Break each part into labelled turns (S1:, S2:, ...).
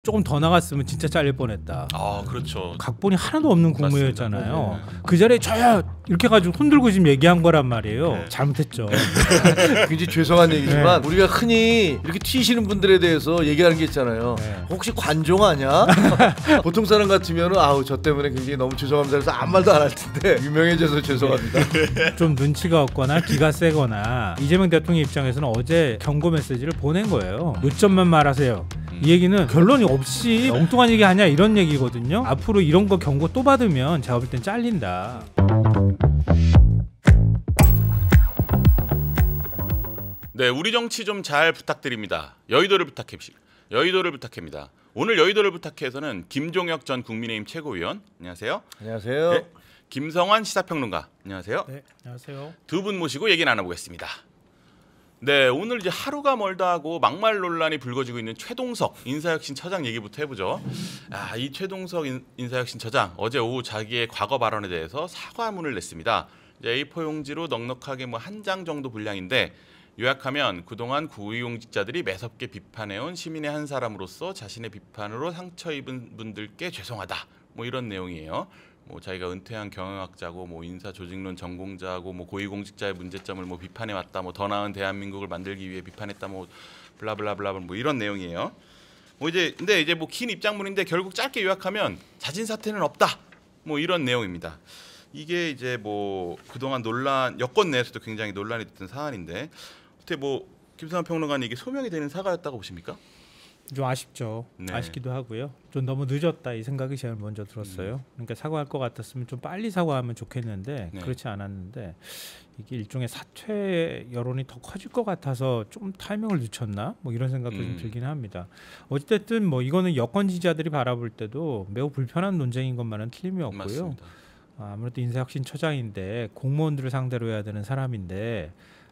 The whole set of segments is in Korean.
S1: 조금 더 나갔으면 진짜 잘릴 뻔했다.
S2: 아 그렇죠.
S1: 각본이 하나도 없는 국무회의였잖아요.
S2: 네.
S1: 그 자리에 저야 이렇게 가지고 손들고 지금 얘기한 거란 말이에요.
S2: 네.
S1: 잘못했죠.
S3: 굉장히 죄송한 얘기지만 우리가 흔히 이렇게 튀시는 분들에 대해서 얘기하는 게 있잖아요. 혹시 관종 아니야? 보통 사람 같으면 아우 저 때문에 굉장히 너무 죄송합니다 그래서 아무 말도 안 할 텐데 유명해져서 죄송합니다.
S1: 좀 눈치가 없거나 기가 세거나 이재명 대통령 입장에서는 어제 경고 메시지를 보낸 거예요. 요점만 말하세요. 이 얘기는 결론이 없이 엉뚱한 얘기 하냐 이런 얘기거든요. 앞으로 이런 거 경고 또 받으면 제가 볼 땐 잘린다.
S2: 네, 우리 정치 좀 잘 부탁드립니다. 여의도를 부탁합니다. 오늘 여의도를 부탁해서는 김종혁 전 국민의힘 최고위원 안녕하세요.
S3: 안녕하세요.
S2: 네, 김성환 시사평론가 안녕하세요.
S1: 네, 안녕하세요.
S2: 두 분 모시고 얘기 나눠보겠습니다. 네, 오늘 이제 하루가 멀다 하고 막말 논란이 불거지고 있는 최동석 인사혁신처장 얘기부터 해보죠. 이 최동석 인사혁신처장 어제 오후 자기의 과거 발언에 대해서 사과문을 냈습니다. A4 용지로 넉넉하게 한 장 정도 분량인데 요약하면 그동안 고위공직자들이 매섭게 비판해온 시민의 한 사람으로서 자신의 비판으로 상처 입은 분들께 죄송하다. 이런 내용이에요. 자기가 은퇴한 경영학자고 인사조직론 전공자고 고위공직자의 문제점을 비판해 왔다. 더 나은 대한민국을 만들기 위해 비판했다. 블라블라블라 이런 내용이에요. 근데 이제 긴 입장문인데 결국 짧게 요약하면 자진 사퇴는 없다. 이런 내용입니다. 이게 이제 그동안 논란 여권 내에서도 굉장히 논란이 됐던 사안인데 어떻게 김성환 평론가님 이게 소명이 되는 사과였다고 보십니까?
S1: 좀 아쉽죠.
S2: 네.
S1: 아쉽기도 하고요. 좀 너무 늦었다 이 생각이 제일 먼저 들었어요. 그러니까 사과할 것 같았으면 좀 빨리 사과하면 좋겠는데
S2: 네.
S1: 그렇지 않았는데 이게 일종의 사퇴 여론이 더 커질 것 같아서 좀 타이밍을 늦췄나? 이런 생각도 좀 들긴 합니다. 어쨌든 이거는 여권 지지자들이 바라볼 때도 매우 불편한 논쟁인 것만은 틀림이 없고요.
S2: 맞습니다.
S1: 아무래도 인사혁신처장인데 공무원들을 상대로 해야 되는 사람인데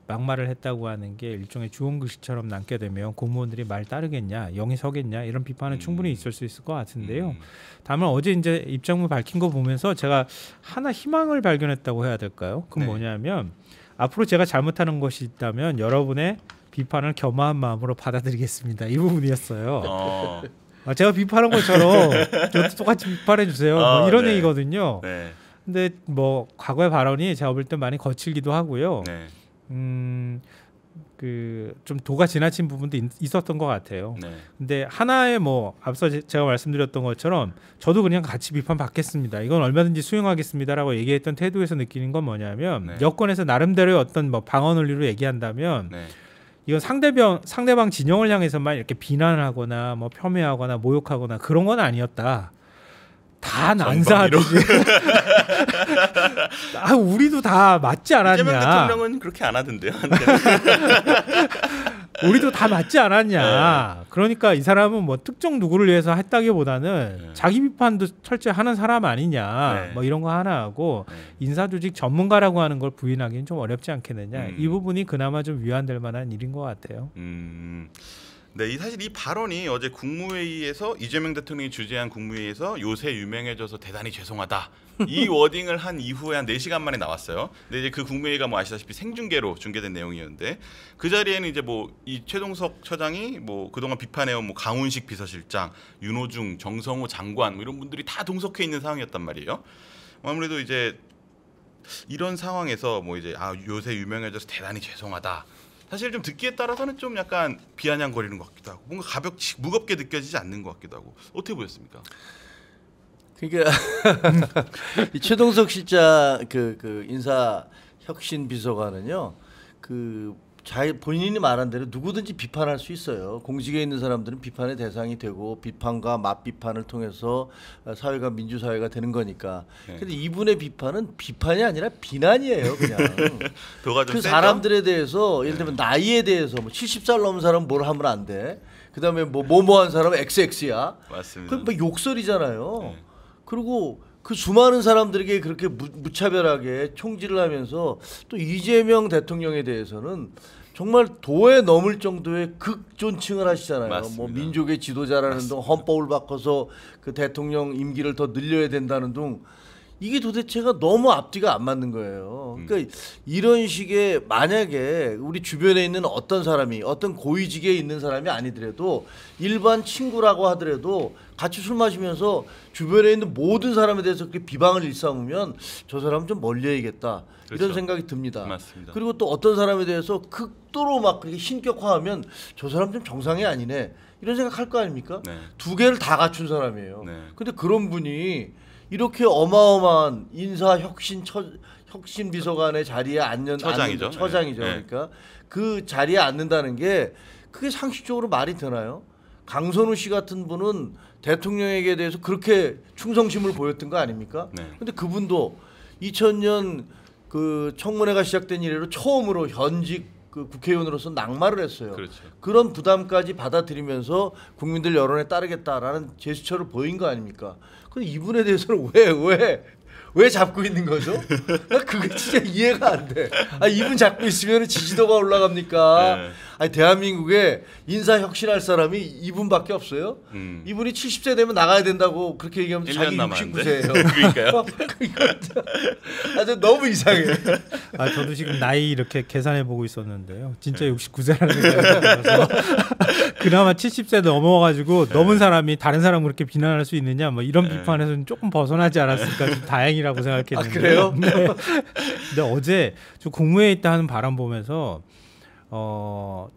S1: 막말을 했다고 하는 게 일종의 주홍글씨처럼 남게 되면 공무원들이 말 따르겠냐, 영이 서겠냐 이런 비판은 충분히 있을 수 있을 것 같은데요. 다만 어제 이제 입장문 밝힌 거 보면서 제가 하나 희망을 발견했다고 해야 될까요? 그건
S2: 네.
S1: 뭐냐면 앞으로 제가 잘못하는 것이 있다면 여러분의 비판을 겸허한 마음으로 받아들이겠습니다. 이 부분이었어요. 제가 비판한 것처럼 저도 똑같이 비판해 주세요. 이런
S2: 네.
S1: 얘기거든요.
S2: 네.
S1: 근데 과거의 발언이 제가 볼 때 많이 거칠기도 하고요.
S2: 네.
S1: 좀 도가 지나친 부분도 있었던 것 같아요.
S2: 네.
S1: 근데 하나의 앞서 제가 말씀드렸던 것처럼 저도 그냥 같이 비판 받겠습니다. 이건 얼마든지 수용하겠습니다라고 얘기했던 태도에서 느끼는 건 뭐냐면
S2: 네.
S1: 여권에서 나름대로의 어떤 방언 논리로 얘기한다면
S2: 네.
S1: 이건 상대방 진영을 향해서만 이렇게 비난하거나 폄훼하거나 모욕하거나 그런 건 아니었다. 다 난사하듯이 우리도 다 맞지 않았냐.
S2: 이재명 대통령은 그렇게 안 하던데요.
S1: 우리도 다 맞지 않았냐.
S2: 네.
S1: 그러니까 이 사람은 특정 누구를 위해서 했다기보다는
S2: 네.
S1: 자기 비판도 철저히 하는 사람 아니냐.
S2: 네.
S1: 이런 거 하나 하고
S2: 네.
S1: 인사조직 전문가라고 하는 걸 부인하기는 좀 어렵지 않겠느냐. 이 부분이 그나마 좀 위안될 만한 일인 것 같아요.
S2: 네, 사실 이 발언이 어제 국무회의에서 이재명 대통령이 주재한 국무회의에서 요새 유명해져서 대단히 죄송하다. 이 워딩을 한 이후에 한 4시간 만에 나왔어요. 근데 이제 그 국무회의가 아시다시피 생중계로 중계된 내용이었는데 그 자리에는 이제 이 최동석 처장이 그동안 비판해온 강훈식 비서실장, 윤호중, 정성호 장관 이런 분들이 다 동석해 있는 상황이었단 말이에요. 아무래도 이제 이런 상황에서 요새 유명해져서 대단히 죄송하다. 사실 좀 듣기에 따라서는 좀 약간 비아냥거리는 것 같기도 하고 뭔가 무겁게 느껴지지 않는 것 같기도 하고 어떻게 보셨습니까?
S3: 그러니까 이 최동석 실장 그 인사혁신 비서관은요 본인이 말한 대로 누구든지 비판할 수 있어요. 공직에 있는 사람들은 비판의 대상이 되고 비판과 맞비판을 통해서 사회가 민주사회가 되는 거니까. 근데 이분의 비판은 비판이 아니라 비난이에요. 그냥.
S2: 도가 좀
S3: 그
S2: 세죠?
S3: 사람들에 대해서 예를 들면 나이에 대해서 70살 넘은 사람 뭘 하면 안 돼. 그다음에 뭐뭐한 사람은 XX야.
S2: 맞습니다.
S3: 그건 욕설이잖아요.
S2: 네.
S3: 그리고 그 수많은 사람들에게 그렇게 무차별하게 총질을 하면서 또 이재명 대통령에 대해서는 정말 도에 넘을 정도의 극존칭을 하시잖아요.
S2: 맞습니다.
S3: 민족의 지도자라는 둥 헌법을 바꿔서 그 대통령 임기를 더 늘려야 된다는 둥 이게 도대체가 너무 앞뒤가 안 맞는 거예요. 그러니까 이런 식의 만약에 우리 주변에 있는 어떤 사람이 어떤 고위직에 있는 사람이 아니더라도 일반 친구라고 하더라도 같이 술 마시면서 주변에 있는 모든 사람에 대해서 그렇게 비방을 일삼으면 저 사람은 좀 멀리해야겠다.
S2: 그렇죠.
S3: 이런 생각이 듭니다.
S2: 맞습니다.
S3: 그리고 또 어떤 사람에 대해서 극도로 막 그렇게 신격화하면 저 사람 좀 정상이 아니네. 이런 생각할 거 아닙니까?
S2: 네.
S3: 두 개를 다 갖춘 사람이에요.
S2: 네.
S3: 근데 그런 분이 이렇게 어마어마한 혁신 비서관의 자리에
S2: 처장이죠.
S3: 처장이죠.
S2: 네.
S3: 그러니까 그 자리에 앉는다는 게 그게 상식적으로 말이 되나요? 강선우 씨 같은 분은 대통령에게 대해서 그렇게 충성심을 보였던 거 아닙니까?
S2: 네.
S3: 근데 그분도 2000년 그 청문회가 시작된 이래로 처음으로 현직 그 국회의원으로서 낙마를 했어요.
S2: 그렇죠.
S3: 그런 부담까지 받아들이면서 국민들 여론에 따르겠다라는 제스처를 보인 거 아닙니까? 근데 이분에 대해서는 왜 잡고 있는 거죠? 나 그게 진짜 이해가 안 돼. 아, 이분 잡고 있으면 지지도가 올라갑니까?
S2: 네.
S3: 아니, 대한민국에 인사 혁신할 사람이 이분밖에 없어요. 이분이 70세 되면 나가야 된다고 그렇게 얘기하면
S2: 1년
S3: 자기
S2: 남았는데.
S3: 69세예요.
S2: 그러니까요.
S3: 아주 너무 이상해.
S1: 아 저도 지금 나이 이렇게 계산해 보고 있었는데요. 진짜 69세라는 생각이 들어서 그나마 70세 넘어가지고 넘은 사람이 다른 사람 그렇게 비난할 수 있느냐 뭐 이런 비판에서는 조금 벗어나지 않았을까 좀 다행이라고 생각했는데.
S3: 아, 그래요?
S1: 네. 근데 어제 저 국무회의 있다 하는 바람 보면서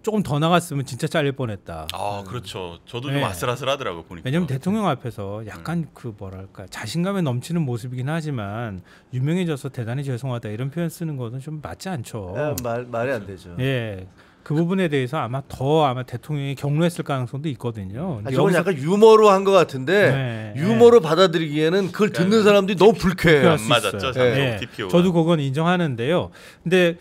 S1: 조금 더 나갔으면 진짜 잘릴 뻔했다.
S2: 아 그렇죠. 저도 좀
S1: 네.
S2: 아슬아슬하더라고 보니까.
S1: 왜냐면 대통령 앞에서 약간 그 뭐랄까 자신감에 넘치는 모습이긴 하지만 유명해져서 대단히 죄송하다 이런 표현 쓰는 것은 좀 맞지 않죠.
S3: 말이 안 되죠.
S1: 예, 그 부분에 대해서 아마 대통령이 경로했을 가능성도 있거든요. 근데
S3: 저건
S1: 여기서-
S3: 약간 유머로 한 것 같은데
S1: 네,
S3: 유머로 받아들이기에는 그걸 듣는 사람들이 너무 불쾌해요.
S1: 불쾌할
S2: 안
S1: 수
S2: 맞았죠.
S1: 있어요.
S2: 상속
S1: 예,
S2: TPO가.
S1: 저도 그건 인정하는데요. 근데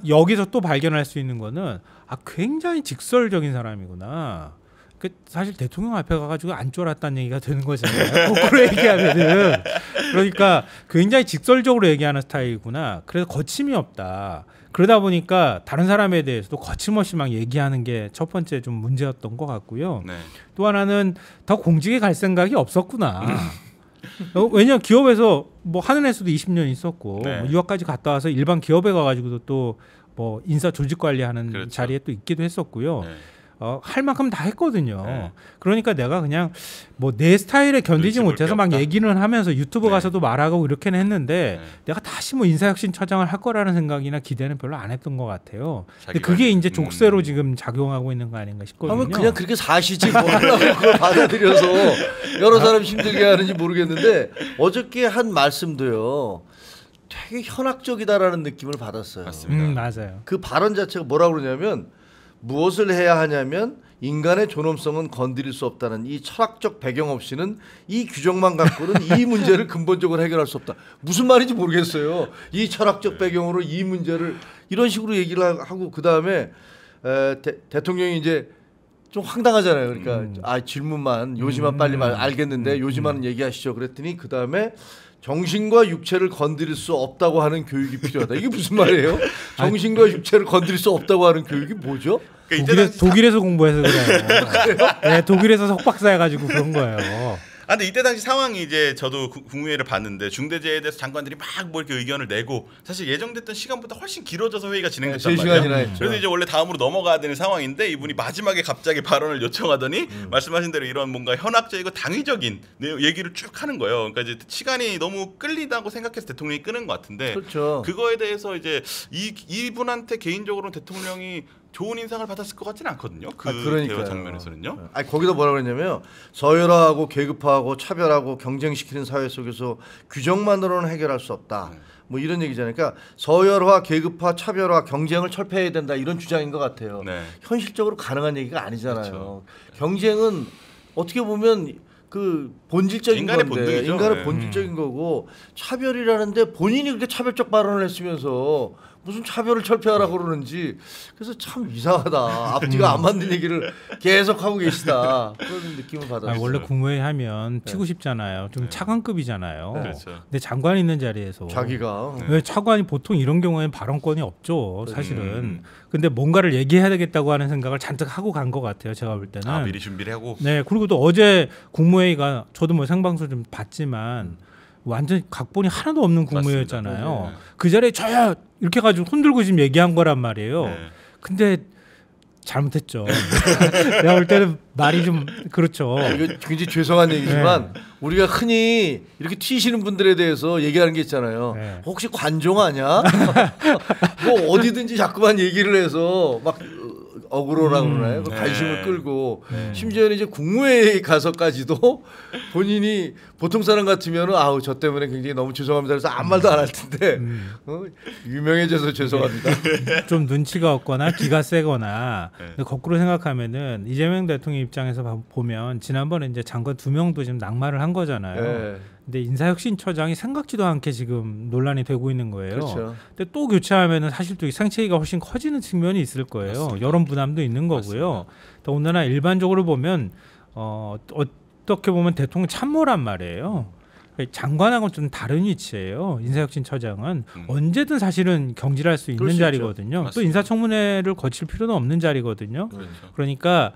S1: 여기서 또 발견할 수 있는 거는 굉장히 직설적인 사람이구나. 사실 대통령 앞에 가가지고 안 쫄았다는 얘기가 되는 거잖아요. 거꾸로 얘기하면은 그러니까 굉장히 직설적으로 얘기하는 스타일이구나. 그래서 거침이 없다. 그러다 보니까 다른 사람에 대해서도 거침없이 막 얘기하는 게 첫 번째 좀 문제였던 것 같고요.
S2: 네.
S1: 또 하나는 더 공직에 갈 생각이 없었구나. 왜냐면 기업에서 뭐 하는 애수도 20년 있었고
S2: 네.
S1: 뭐 유학까지 갔다 와서 일반 기업에 가가지고도 또 뭐 인사 조직 관리하는
S2: 그렇죠.
S1: 자리에 또 있기도 했었고요.
S2: 네.
S1: 할 만큼 다 했거든요.
S2: 네.
S1: 그러니까 내가 그냥 뭐 내 스타일에 견디지
S2: 눈치 볼
S1: 못해서
S2: 게
S1: 막
S2: 없다.
S1: 얘기는 하면서 유튜브
S2: 네.
S1: 가서도 말하고 이렇게는 했는데
S2: 네.
S1: 내가 다시 뭐 인사혁신처장을 할 거라는 생각이나 기대는 별로 안 했던 것 같아요. 근데
S2: 자기가
S1: 그게 이제 족쇄로 지금 작용하고 있는 거 아닌가 싶거든요.
S3: 하면 그냥 그렇게 사시지 뭐 하려고 그걸 받아들여서 여러 사람 힘들게 하는지 모르겠는데 어저께 한 말씀도요. 되게 현학적이다라는 느낌을 받았어요.
S2: 맞습니다.
S1: 맞아요.
S3: 그 발언 자체가 뭐라고 그러냐면 무엇을 해야 하냐면 인간의 존엄성은 건드릴 수 없다는 이 철학적 배경 없이는 이 규정만 갖고는 이 문제를 근본적으로 해결할 수 없다. 무슨 말인지 모르겠어요. 이 철학적 배경으로 이 문제를 이런 식으로 얘기를 하고 그 다음에 대통령이 이제 좀 황당하잖아요. 그러니까 질문만 요지만 빨리 알겠는데 요지만은 얘기하시죠. 그랬더니 그 다음에 정신과 육체를 건드릴 수 없다고 하는 교육이 필요하다. 이게 무슨 말이에요? 정신과 육체를 건드릴 수 없다고 하는 교육이 뭐죠?
S2: 그러니까
S1: 독일에서 공부해서 그래요. 네, 독일에서 석박사 해가지고 그런 거예요.
S2: 근데 이때 당시 상황이 이제 저도 국무회의를 봤는데 중대재해에 대해서 장관들이 막 뭐 이렇게 의견을 내고 사실 예정됐던 시간보다 훨씬 길어져서 회의가 진행됐단
S3: 3시간이나
S2: 말이에요.
S3: 했죠.
S2: 그래서 이제 원래 다음으로 넘어가야 되는 상황인데 이분이 마지막에 갑자기 발언을 요청하더니 말씀하신 대로 이런 뭔가 현학적이고 당위적인 얘기를 쭉 하는 거예요. 그러니까 이제 시간이 너무 끌리다고 생각해서 대통령이 끄는 것 같은데
S3: 그렇죠.
S2: 그거에 대해서 이제 이분한테 개인적으로는 대통령이 좋은 인상을 받았을 것 같지는 않거든요. 그 대화 장면에서는요.
S3: 거기다 뭐라 그랬냐면 서열화하고 계급화하고 차별하고 경쟁시키는 사회 속에서 규정만으로는 해결할 수 없다. 뭐 이런 얘기잖아요. 그러니까 서열화, 계급화, 차별화, 경쟁을 철폐해야 된다 이런 주장인 것 같아요.
S2: 네.
S3: 현실적으로 가능한 얘기가 아니잖아요.
S2: 그렇죠.
S3: 경쟁은 어떻게 보면 그 본질적인
S2: 인간의
S3: 건데
S2: 본능이죠.
S3: 인간의
S2: 네.
S3: 본질적인 거고 차별이라는데 본인이 그렇게 차별적 발언을 했으면서 무슨 차별을 철폐하라고 그러는지 그래서 참 이상하다. 앞뒤가 안 맞는 얘기를 계속 하고 계시다. 그런 느낌을 받았어요.
S1: 원래 국무회의 하면 튀고 싶잖아요. 좀 차관급이잖아요.
S2: 그렇죠.
S1: 근데 장관이 있는 자리에서
S3: 자기가
S1: 왜 차관이 보통 이런 경우에는 발언권이 없죠. 사실은. 근데 뭔가를 얘기해야 되겠다고 하는 생각을 잔뜩 하고 간 것 같아요. 제가 볼 때는.
S2: 미리 준비를 하고.
S1: 네. 그리고 또 어제 국무회의가 저도 뭐 생방송 좀 봤지만 완전 각본이 하나도 없는 국무회의였잖아요.
S2: 맞습니다.
S1: 그 자리에 저야 이렇게 가지고 손들고 지금 얘기한 거란 말이에요.
S2: 네.
S1: 근데 잘못했죠. 내가 볼 때는 말이 좀 그렇죠.
S3: 이거 굉장히 죄송한 얘기지만 우리가 흔히 이렇게 튀시는 분들에 대해서 얘기하는 게 있잖아요. 혹시 관종 아냐? 뭐 어디든지 자꾸만 얘기를 해서 막 어그로라고 그러나요? 그 관심을 끌고 심지어는 이제 국무회의 가서까지도 본인이 보통 사람 같으면은 아우 저 때문에 굉장히 너무 죄송합니다. 그래서 아무 말도 안 할 텐데 유명해져서 죄송합니다.
S1: 좀 눈치가 없거나 기가 세거나 근데 거꾸로 생각하면은 이재명 대통령 입장에서 보면 지난번에 이제 장관 2명도 지금 낙마를 한 거잖아요. 근데 인사혁신처장이 생각지도 않게 지금 논란이 되고 있는 거예요.
S3: 그렇죠.
S1: 근데 또 교체하면은 사실 또 생채기가 훨씬 커지는 측면이 있을 거예요.
S2: 맞습니다.
S1: 여론 부담도 있는 거고요. 더군다나 일반적으로 보면 어떻게 보면 대통령 참모란 말이에요. 장관하고는 좀 다른 위치예요. 인사혁신처장은 언제든 사실은 경질할 수 있는 자리거든요. 또 인사청문회를 거칠 필요는 없는 자리거든요.
S2: 그렇죠.
S1: 그러니까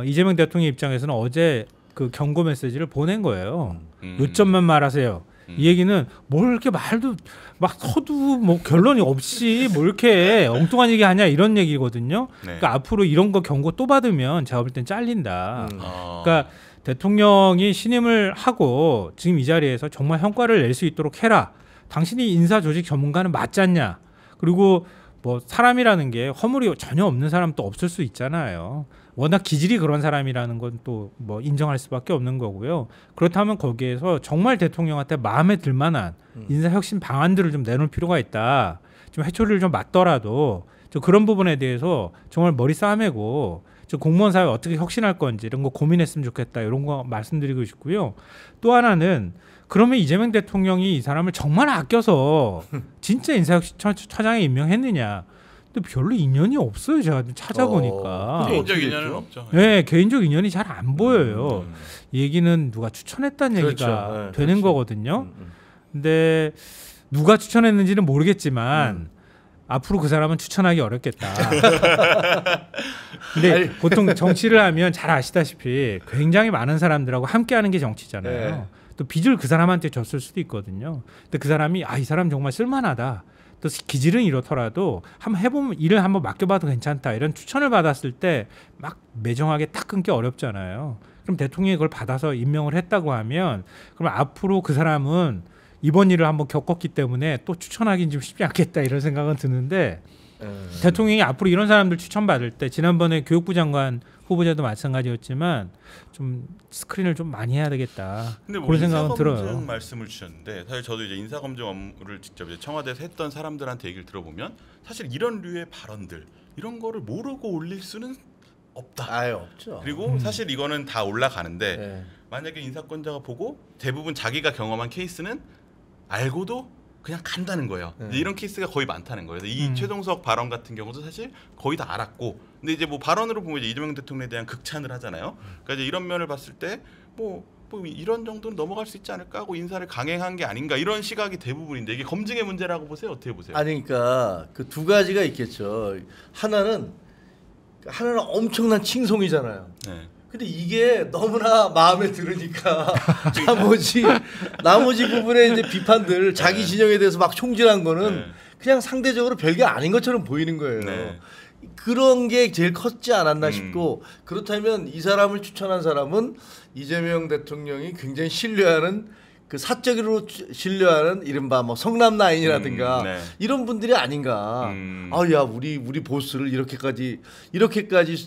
S1: 이재명 대통령 입장에서는 어제 그 경고 메시지를 보낸 거예요. 요점만 말하세요. 이 얘기는 뭘 이렇게 말도 막 서두 뭐 결론이 없이 뭐 이렇게 엉뚱한 얘기 하냐 이런 얘기거든요. 그러니까 앞으로 이런 거 경고 또 받으면 제가 볼 땐 잘린다. 그러니까 대통령이 신임을 하고 지금 이 자리에서 정말 성과를 낼 수 있도록 해라. 당신이 인사조직 전문가는 맞지 않냐. 그리고 뭐 사람이라는 게 허물이 전혀 없는 사람도 없을 수 있잖아요. 워낙 기질이 그런 사람이라는 건 또 뭐 인정할 수밖에 없는 거고요. 그렇다면 거기에서 정말 대통령한테 마음에 들 만한 인사혁신 방안들을 좀 내놓을 필요가 있다. 좀 회초리를 좀 맞더라도 그런 부분에 대해서 정말 머리 싸매고 공무원 사회 어떻게 혁신할 건지 이런 거 고민했으면 좋겠다. 이런 거 말씀드리고 싶고요. 또 하나는 그러면 이재명 대통령이 이 사람을 정말 아껴서 진짜 인사혁신처장에 임명했느냐. 근데 별로 인연이 없어요. 제가 찾아보니까.
S2: 개인적 인연은 없죠.
S1: 네, 개인적 인연이 잘 안 보여요. 이 얘기는 누가 추천했다는 얘기가 되는 거거든요. 근데 누가 추천했는지는 모르겠지만 앞으로 그 사람은 추천하기 어렵겠다. 근데 보통 정치를 하면 잘 아시다시피 굉장히 많은 사람들하고 함께하는 게 정치잖아요. 또 빚을 그 사람한테 줬을 수도 있거든요. 근데 그 사람이 이 사람 정말 쓸만하다. 또 기질은 이렇더라도 한번 해보면 일을 한번 맡겨봐도 괜찮다 이런 추천을 받았을 때 막 매정하게 딱 끊기 어렵잖아요. 그럼 대통령이 그걸 받아서 임명을 했다고 하면 그럼 앞으로 그 사람은 이번 일을 한번 겪었기 때문에 또 추천하기는 좀 쉽지 않겠다 이런 생각은 드는데 대통령이 앞으로 이런 사람들 추천받을 때 지난번에 교육부 장관 후보자도 마찬가지였지만 좀 스크린을 좀 많이 해야 되겠다.
S2: 근데 뭐
S1: 그런 생각은
S2: 인사검증
S1: 들어요.
S2: 말씀을 주셨는데 사실 저도 이제 인사검증 업무를 직접 이제 청와대에서 했던 사람들한테 얘기를 들어보면 사실 이런 류의 발언들 이런 거를 모르고 올릴 수는 없다.
S3: 아예 없죠.
S2: 그리고 사실 이거는 다 올라가는데 만약에 인사권자가 보고 대부분 자기가 경험한 케이스는 알고도 그냥 간다는 거예요. 이런 케이스가 거의 많다는 거예요. 이 최동석 발언 같은 경우도 사실 거의 다 알았고, 근데 이제 뭐 발언으로 보면 이제 이재명 대통령에 대한 극찬을 하잖아요. 그러니까 이제 이런 면을 봤을 때 뭐 이런 정도는 넘어갈 수 있지 않을까 하고 인사를 강행한 게 아닌가 이런 시각이 대부분인데 이게 검증의 문제라고 보세요? 어떻게 보세요?
S3: 아니 그러니까 그 두 가지가 있겠죠. 하나는 엄청난 칭송이잖아요.
S2: 네.
S3: 근데 이게 너무나 마음에 들으니까 나머지 부분에 이제 비판들 자기 진영에 대해서 막 총질한 거는 그냥 상대적으로 별게 아닌 것처럼 보이는 거예요.
S2: 네.
S3: 그런 게 제일 컸지 않았나 싶고, 그렇다면 이 사람을 추천한 사람은 이재명 대통령이 굉장히 신뢰하는 그 사적으로 신뢰하는 이른바 뭐 성남 라인이라든가 이런 분들이 아닌가. 아야 우리 보스를 이렇게까지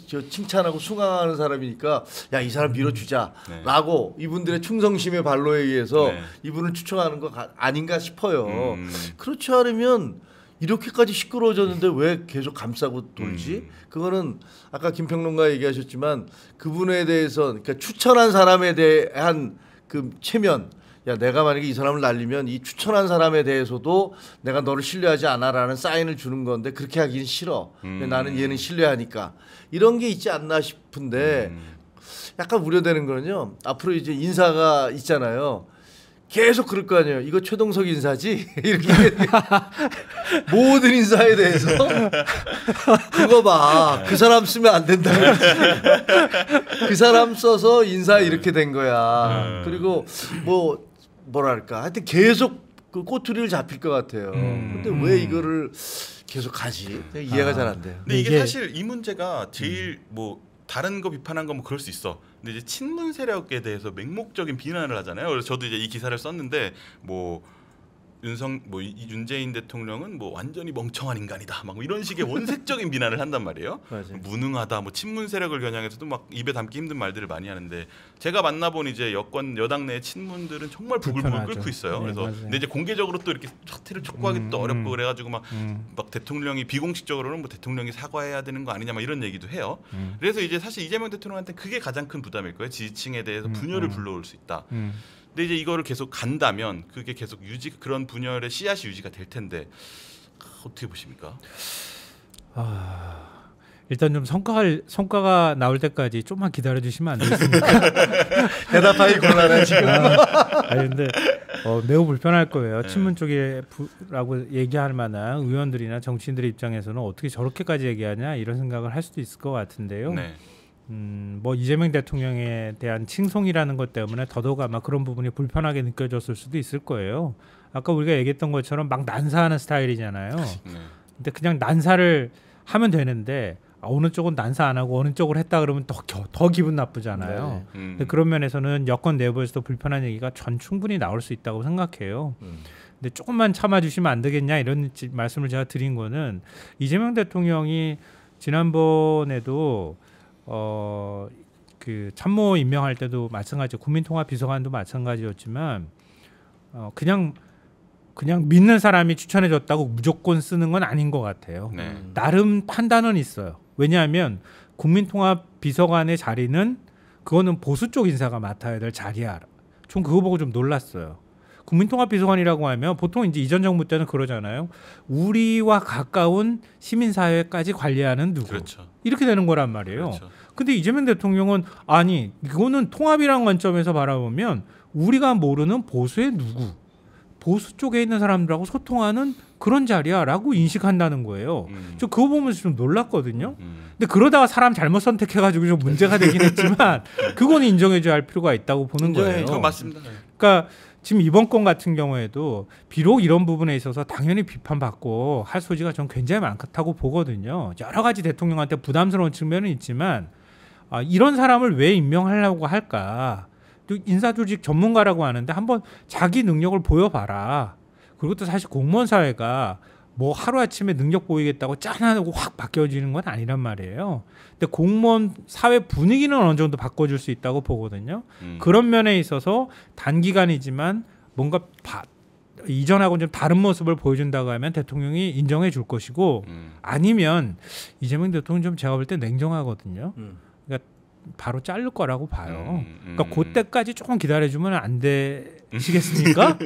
S3: 저 칭찬하고 숭앙하는 사람이니까 야 이 사람 밀어주자라고 이분들의 충성심의 발로에 의해서 이분을 추천하는 거 아닌가 싶어요. 그렇지 않으면 이렇게까지 시끄러워졌는데 왜 계속 감싸고 돌지? 그거는 아까 김평론가 얘기하셨지만 그분에 대해서 그러니까 추천한 사람에 대한 그 체면. 야 내가 만약에 이 사람을 날리면 이 추천한 사람에 대해서도 내가 너를 신뢰하지 않아라는 사인을 주는 건데 그렇게 하기는 싫어. 나는 얘는 신뢰하니까. 이런 게 있지 않나 싶은데 약간 우려되는 거는요. 앞으로 이제 인사가 있잖아요. 계속 그럴 거 아니에요. 이거 최동석 인사지? 이렇게 모든 인사에 대해서 그거 봐. 그 사람 쓰면 안 된다. 그 사람 써서 인사 이렇게 된 거야. 그리고 뭐 뭐랄까 하여튼 계속 그 꼬투리를 잡힐 것 같아요. 근데 왜 이거를 계속 가지? 이해가 잘 안 돼요.
S2: 근데 이게 사실 이 문제가 제일 뭐 다른 거 비판한 건 뭐 그럴 수 있어. 근데 이제 친문 세력에 대해서 맹목적인 비난을 하잖아요. 그래서 저도 이제 이 기사를 썼는데 뭐 윤재인 대통령은 뭐 완전히 멍청한 인간이다. 막 이런 식의 원색적인 비난을 한단 말이에요. 무능하다. 뭐 친문 세력을 겨냥해서도 막 입에 담기 힘든 말들을 많이 하는데 제가 만나본 이제 여당 내 친문들은 정말 부글부글 끓고 있어요.
S1: 네,
S2: 그래서
S1: 맞아요.
S2: 근데 이제 공개적으로 또 이렇게 사태를 촉구하기 또 어렵고 그래가지고 막 대통령이 비공식적으로는 뭐 대통령이 사과해야 되는 거 아니냐 막 이런 얘기도 해요. 그래서 이제 사실 이재명 대통령한테 그게 가장 큰 부담일 거예요. 지지층에 대해서 분열을 불러올 수 있다. 근데 이제 이거를 계속 간다면 그게 계속 그런 분열의 씨앗이 유지가 될 텐데 어떻게 보십니까?
S1: 일단 좀 성과가 나올 때까지 좀만 기다려 주시면 안 되겠습니까?
S3: 대답하기 곤란해 지금.
S1: 아니 근데 매우 불편할 거예요. 친문 쪽이라고 얘기할 만한 의원들이나 정치인들의 입장에서는 어떻게 저렇게까지 얘기하냐 이런 생각을 할 수도 있을 것 같은데요.
S2: 네.
S1: 뭐 이재명 대통령에 대한 칭송이라는 것 때문에 더더욱 아마 그런 부분이 불편하게 느껴졌을 수도 있을 거예요. 아까 우리가 얘기했던 것처럼 막 난사하는 스타일이잖아요. 근데 그냥 난사를 하면 되는데 어느 쪽은 난사 안 하고 어느 쪽을 했다 그러면 더 기분 나쁘잖아요. 근데 그런 면에서는 여권 내부에서도 불편한 얘기가 전 충분히 나올 수 있다고 생각해요. 근데 조금만 참아주시면 안 되겠냐 이런 말씀을 제가 드린 거는 이재명 대통령이 지난번에도 그 참모 임명할 때도 마찬가지, 국민통합비서관도 마찬가지였지만 그냥 믿는 사람이 추천해줬다고 무조건 쓰는 건 아닌 것 같아요.
S2: 네.
S1: 나름 판단은 있어요. 왜냐하면 국민통합비서관의 자리는 그거는 보수 쪽 인사가 맡아야 될 자리야. 전 그거 보고 좀 놀랐어요. 국민통합비서관이라고 하면 보통 이제 이전 정부 때는 그러잖아요. 우리와 가까운 시민사회까지 관리하는 누구.
S2: 그렇죠.
S1: 이렇게 되는 거란 말이에요.
S2: 그렇죠.
S1: 근데 이재명 대통령은 아니 이거는 통합이라는 관점에서 바라보면 우리가 모르는 보수의 누구. 보수 쪽에 있는 사람들하고 소통하는 그런 자리야라고 인식한다는 거예요. 저 그거 보면서 좀 놀랐거든요. 근데 그러다가 사람 잘못 선택해가지고 좀 문제가 되긴 했지만 그건 인정해줘야 할 필요가 있다고 보는 거예요.
S2: 그건 맞습니다.
S1: 그러니까 지금 이번 건 같은 경우에도 비록 이런 부분에 있어서 당연히 비판받고 할 소지가 전 굉장히 많다고 보거든요. 여러 가지 대통령한테 부담스러운 측면은 있지만 이런 사람을 왜 임명하려고 할까? 또 인사조직 전문가라고 하는데 한번 자기 능력을 보여봐라. 그리고 또 사실 공무원 사회가 뭐 하루아침에 능력 보이겠다고 짠하고 확 바뀌어지는 건 아니란 말이에요. 근데 공무원 사회 분위기는 어느 정도 바꿔줄 수 있다고 보거든요. 그런 면에 있어서 단기간이지만 뭔가 이전하고는 좀 다른 모습을 보여준다고 하면 대통령이 인정해 줄 것이고 아니면 이재명 대통령 좀 제가 볼 때 냉정하거든요. 그러니까 바로 자를 거라고 봐요. 그러니까 그때까지 조금 기다려주면 안 되시겠습니까?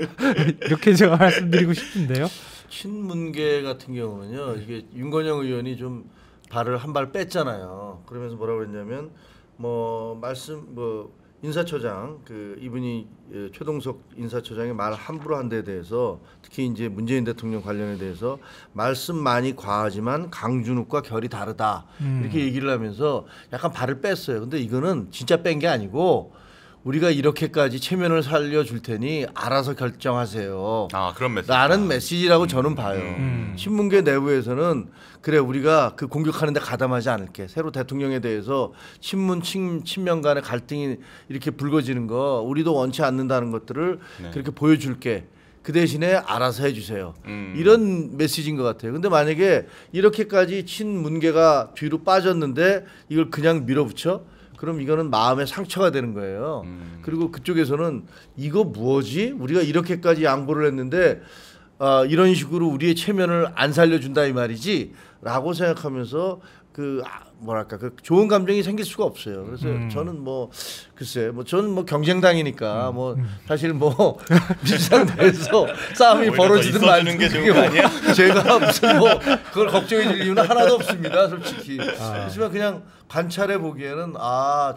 S1: 이렇게 제가 말씀드리고 싶은데요.
S3: 친문계 같은 경우는요. 이게 윤건영 의원이 좀 발을 한 발 뺐잖아요. 그러면서 뭐라고 했냐면 인사처장 이분이 최동석 인사처장이 말 함부로 한 데에 대해서 특히 이제 문재인 대통령 관련에 대해서 말씀 많이 과하지만 강준욱과 결이 다르다 이렇게 얘기를 하면서 약간 발을 뺐어요. 근데 이거는 진짜 뺀 게 아니고 우리가 이렇게까지 체면을 살려줄 테니 알아서 결정하세요.
S2: 그런 메시지.
S3: 라는 메시지라고 저는 봐요. 신문계 내부에서는 그래 우리가 그 공격하는데 가담하지 않을게. 새로 대통령에 대해서 친명 간의 갈등이 이렇게 불거지는 거 우리도 원치 않는다는 것들을 그렇게 보여줄게. 그 대신에 알아서 해주세요. 이런 메시지인 것 같아요. 근데 만약에 이렇게까지 친문계가 뒤로 빠졌는데 이걸 그냥 밀어붙여? 그럼 이거는 마음의 상처가 되는 거예요. 그리고 그쪽에서는 이거 뭐지? 우리가 이렇게까지 양보를 했는데 이런 식으로 우리의 체면을 안 살려준다 이 말이지? 라고 생각하면서 그 좋은 감정이 생길 수가 없어요. 그래서 저는 저는 경쟁당이니까 사실 밀상대에서 싸움이 벌어지든 말든
S2: 게 좋은 거 아니야?
S3: 제가 무슨 그걸 걱정해 줄 이유는 하나도 없습니다, 솔직히. 그렇지만 그냥 관찰해 보기에는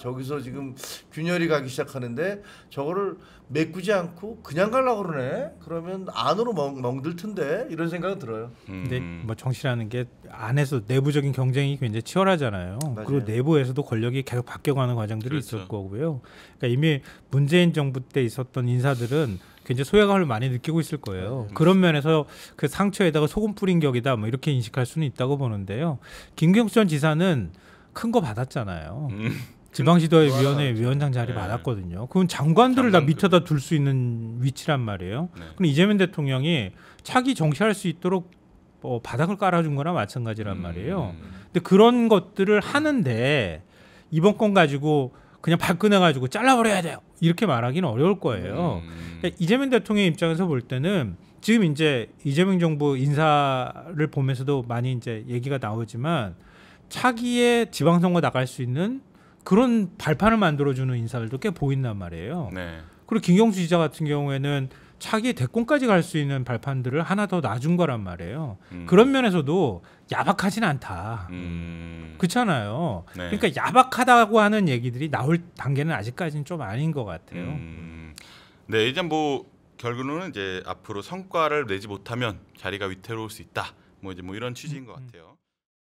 S3: 저기서 지금 균열이 가기 시작하는데 저거를 메꾸지 않고 그냥 가려고 그러네. 그러면 안으로 멍들 텐데 이런 생각은 들어요.
S1: 근데 정치라는 게 안에서 내부적인 경쟁이 굉장히 치열하잖아요. 있었잖아요.
S3: 맞아요.
S1: 그리고 내부에서도 권력이 계속 바뀌어가는 과정들이
S2: 그렇죠.
S1: 있을 거고요. 그러니까 이미 문재인 정부 때 있었던 인사들은 굉장히 소외감을 많이 느끼고 있을 거예요. 그런 면에서 그 상처에다가 소금 뿌린 격이다 뭐 이렇게 인식할 수는 있다고 보는데요. 김경수 전 지사는 큰 거 받았잖아요. 지방지도위원회 위원장 자리
S2: 네.
S1: 받았거든요. 그건 장관들을 다
S2: 장관
S1: 밑에다 둘 수 있는 위치란 말이에요.
S2: 네.
S1: 그럼 이재명 대통령이 차기 정치할 수 있도록 바닥을 깔아준 거나 마찬가지란 말이에요. 근데 그런 것들을 하는데 이번 건 가지고 그냥 발끈해 가지고 잘라버려야 돼요. 이렇게 말하기는 어려울 거예요. 그러니까 이재명 대통령 입장에서 볼 때는 지금 이제 이재명 정부 인사를 보면서도 많이 이제 얘기가 나오지만 차기에 지방선거 나갈 수 있는 그런 발판을 만들어주는 인사들도 꽤 보인단 말이에요.
S2: 네.
S1: 그리고 김경수 지사 같은 경우에는 차기에 대권까지 갈 수 있는 발판들을 하나 더 놔준 거란 말이에요. 그런 면에서도 야박하진 않다. 그렇잖아요.
S2: 네.
S1: 그러니까 야박하다고 하는 얘기들이 나올 단계는 아직까지는 좀 아닌 것 같아요.
S2: 네, 이제 뭐 결론은 이제 앞으로 성과를 내지 못하면 자리가 위태로울 수 있다. 뭐 이제 뭐 이런 취지인 것 같아요.